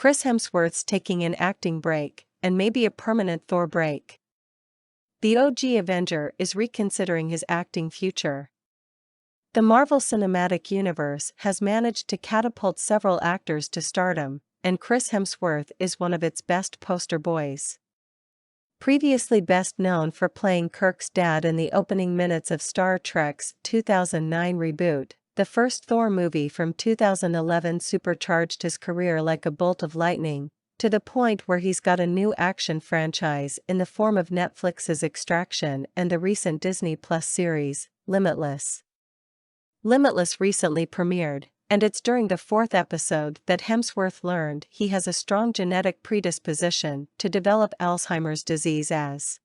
Chris Hemsworth's taking an acting break, and maybe a permanent Thor break. The OG Avenger is reconsidering his acting future. The Marvel Cinematic Universe has managed to catapult several actors to stardom, and Chris Hemsworth is one of its best poster boys. Previously best known for playing Kirk's dad in the opening minutes of Star Trek's 2009 reboot, the first Thor movie from 2011 supercharged his career like a bolt of lightning, to the point where he's got a new action franchise in the form of Netflix's Extraction and the recent Disney Plus series, Limitless. Limitless recently premiered, and it's during the 4th episode that Hemsworth learned he has a strong genetic predisposition to develop Alzheimer's disease as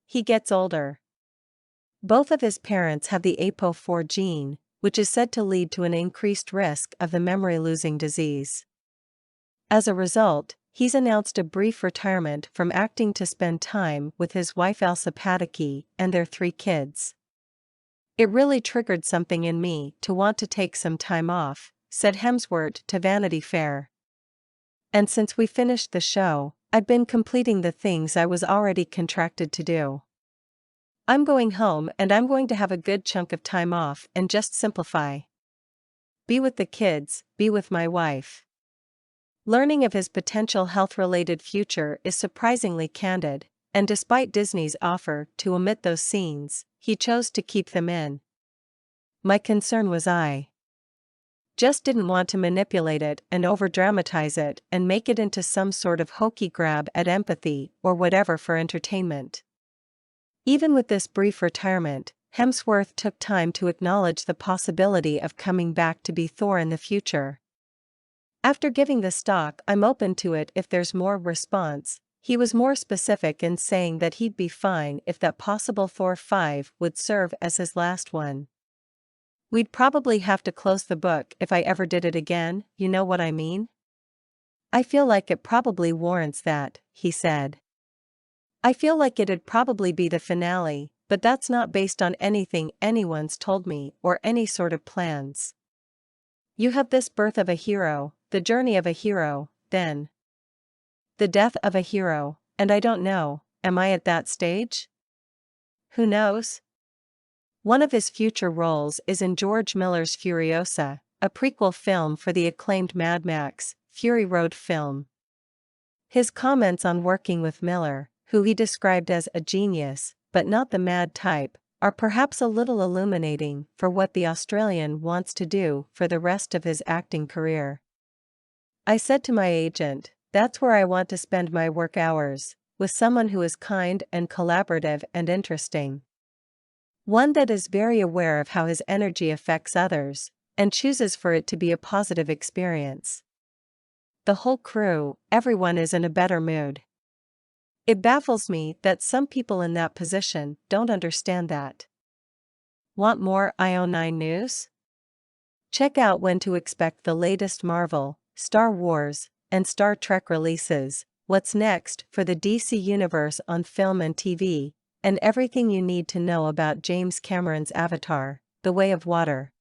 he gets older. Both of his parents have the APOE4 gene, which is said to lead to an increased risk of the memory-losing disease. As a result, he's announced a brief retirement from acting to spend time with his wife Elsa Pataky and their 3 kids. "It really triggered something in me to want to take some time off," said Hemsworth to Vanity Fair. "And since we finished the show, I've been completing the things I was already contracted to do. I'm going home and I'm going to have a good chunk of time off and just simplify. Be with the kids, be with my wife." Learning of his potential health-related future is surprisingly candid, and despite Disney's offer to omit those scenes, he chose to keep them in. "My concern was I just didn't want to manipulate it and overdramatize it and make it into some sort of hokey grab at empathy or whatever for entertainment." Even with this brief retirement, Hemsworth took time to acknowledge the possibility of coming back to be Thor in the future. "After giving the stock, I'm open to it if there's more response." He was more specific in saying that he'd be fine if that possible Thor 5 would serve as his last one. "We'd probably have to close the book if I ever did it again, you know what I mean? I feel like it probably warrants that," he said. "I feel like it'd probably be the finale, but that's not based on anything anyone's told me or any sort of plans. You have this birth of a hero, the journey of a hero, then the death of a hero, and I don't know, am I at that stage? Who knows?" One of his future roles is in George Miller's Furiosa, a prequel film for the acclaimed Mad Max, Fury Road film. His comments on working with Miller, who he described as a genius, but not the mad type, are perhaps a little illuminating for what the Australian wants to do for the rest of his acting career. "I said to my agent, that's where I want to spend my work hours, with someone who is kind and collaborative and interesting. One that is very aware of how his energy affects others, and chooses for it to be a positive experience. The whole crew, everyone is in a better mood. It baffles me that some people in that position don't understand that." Want more IO9 news? Check out when to expect the latest Marvel, Star Wars, and Star Trek releases, what's next for the DC Universe on film and TV, and everything you need to know about James Cameron's Avatar, The Way of Water.